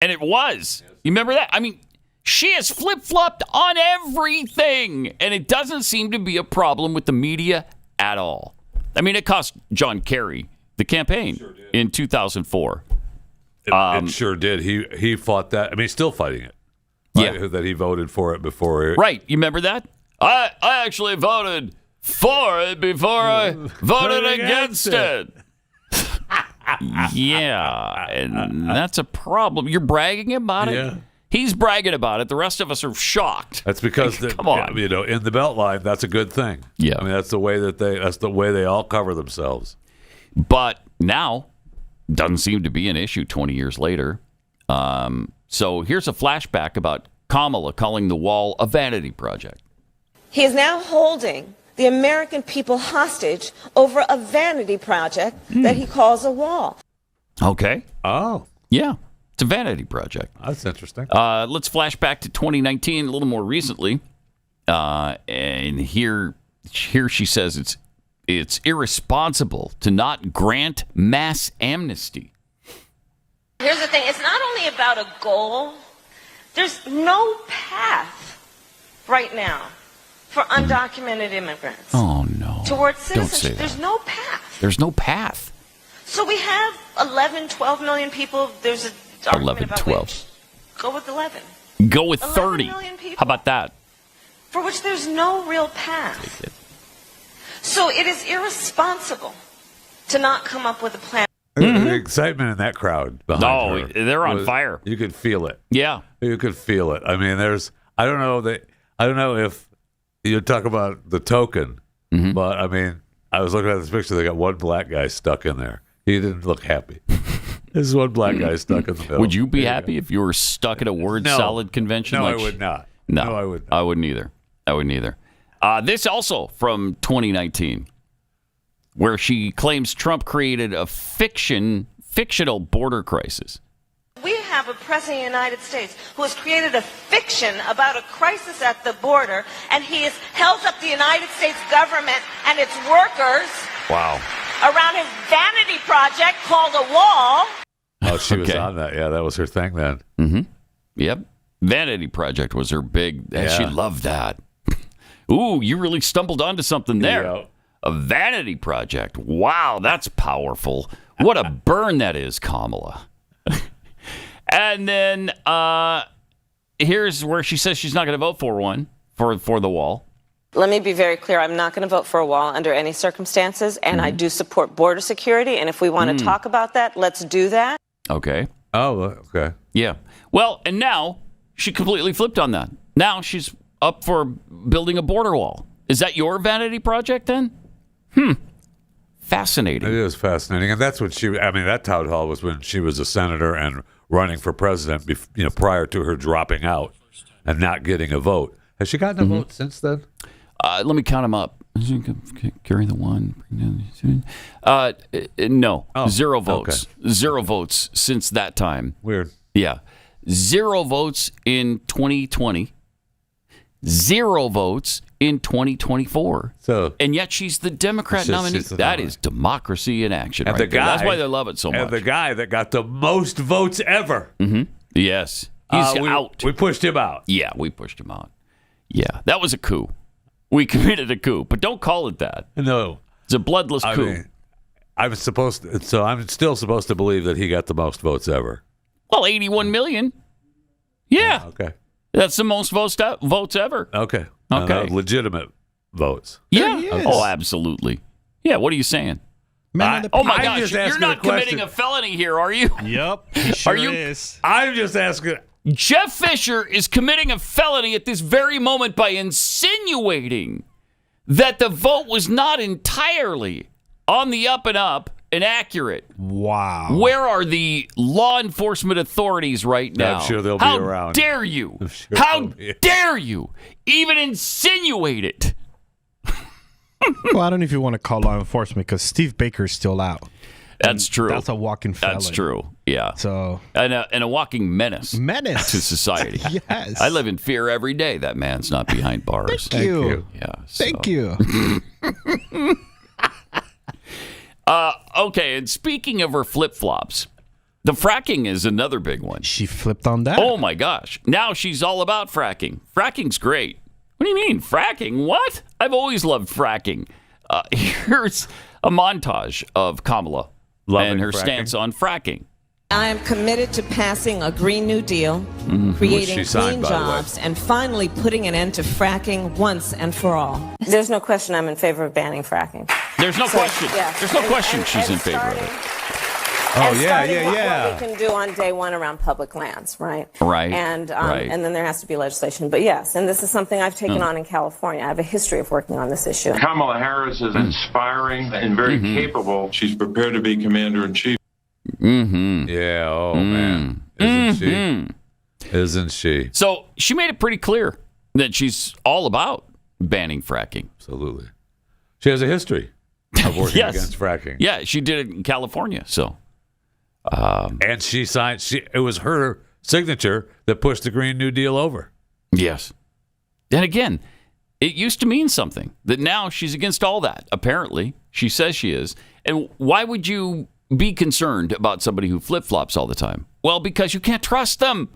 And it was. You remember that? I mean, she has flip-flopped on everything, and it doesn't seem to be a problem with the media at all. I mean, it cost John Kerry the campaign in 2004. It sure did. He fought that. I mean, he's still fighting it. Right? Yeah. That he voted for it before. Right. You remember that? I actually voted for it before I voted against it. Yeah. And that's a problem. You're bragging about it? Yeah. He's bragging about it. The rest of us are shocked. That's because come on. In the Beltline, that's a good thing. Yeah. I mean, that's the way they all cover themselves. But now, doesn't seem to be an issue 20 years later. So here's a flashback about Kamala calling the wall a vanity project. He is now holding the American people hostage over a vanity project that he calls a wall. Okay. Oh. Yeah. It's a vanity project. That's interesting. Let's flash back to 2019, a little more recently. And here she says it's irresponsible to not grant mass amnesty. Here's the thing. It's not only about a goal. There's no path right now for undocumented immigrants. Oh, no. Towards citizenship. Don't say that. There's no path. There's no path. So we have 11, 12 million people. There's an argument 11, about 12. which. Go with 11. Go with 30. How about that? For which there's no real path. So it is irresponsible to not come up with a plan. The excitement in that crowd behind her. They're on fire. You could feel it. Yeah. You could feel it. I mean, I don't know if you talk about the token, but I mean, I was looking at this picture. They got one black guy stuck in there. He didn't look happy. There's one black guy stuck in the middle. Would you be happy if you were stuck at a word salad convention? No, I would not. No, I would not. I wouldn't either. This also from 2019, where she claims Trump created a fictional border crisis. We have a president of the United States who has created a fiction about a crisis at the border, and he has held up the United States government and its workers around his vanity project called a wall. Oh, she was on that. Yeah, that was her thing then. Mm-hmm. Yep. Vanity project was her big. Yeah. She loved that. Ooh, you really stumbled onto something there. Yeah. A vanity project. Wow, that's powerful. What a burn that is, Kamala. And then here's where she says she's not going to vote for the wall. Let me be very clear. I'm not going to vote for a wall under any circumstances, and I do support border security. And if we want to talk about that, let's do that. Okay. Oh, okay. Yeah. Well, and now she completely flipped on that. Now she's up for building a border wall. Is that your vanity project then? Fascinating. It is fascinating. And that's what that town hall was when she was a senator and running for president, prior to her dropping out and not getting a vote. Has she gotten a vote since then? Let me count them up. Carry the one. No. 0 votes. Okay. 0 votes since that time. Weird. Yeah. 0 votes in 2020. 0 votes in 2024. And yet she's the Democrat nominee. That is democracy in action. That's why they love it so much. And the guy that got the most votes ever. Yes. He's out. We pushed him out. Yeah, we pushed him out. Yeah, that was a coup. We committed a coup, but don't call it that. No. It's a bloodless coup. Mean, I'm still supposed to believe that he got the most votes ever. Well, 81 million. Yeah. Okay. That's the most votes ever. Okay. Legitimate votes. Yeah. Oh, absolutely. Yeah, what are you saying? Oh, my gosh. You're not committing a felony here, are you? Yep. He sure is. I'm just asking. Jeff Fisher is committing a felony at this very moment by insinuating that the vote was not entirely on the up and up and accurate. Wow. Where are the law enforcement authorities right now? I'm sure they'll be around. How dare you? How dare you even insinuate it? Well, I don't know if you want to call law enforcement because Steve Baker's still out. That's true. That's a walking felon. That's true. Yeah. So and a walking menace to society. Yes. I live in fear every day that man's not behind bars. Thank you. Yeah. Thank you. Okay. And speaking of her flip flops, The fracking is another big one. She flipped on that. Oh, my gosh. Now she's all about fracking. Fracking's great. What do you mean, fracking? What? I've always loved fracking. Here's a montage of Kamala and her stance on fracking. I am committed to passing a Green New Deal, creating clean jobs, and finally putting an end to fracking once and for all. There's no question I'm in favor of banning fracking. There's no question. Yeah. There's no question she's in favor of it. Oh, and yeah. What we can do on day one around public lands, right? Right. And right. and then there has to be legislation. But yes, and this is something I've taken on in California. I have a history of working on this issue. Kamala Harris is inspiring and very capable. She's prepared to be commander-in-chief. Yeah, oh, man. Isn't she? So she made it pretty clear that she's all about banning fracking. Absolutely. She has a history of working against fracking. Yeah, she did it in California. So, and she signed. It was her signature that pushed the Green New Deal over. Yes. And again, it used to mean something. That now she's against all that. Apparently, she says she is. And why would you be concerned about somebody who flip-flops all the time? Well, because you can't trust them.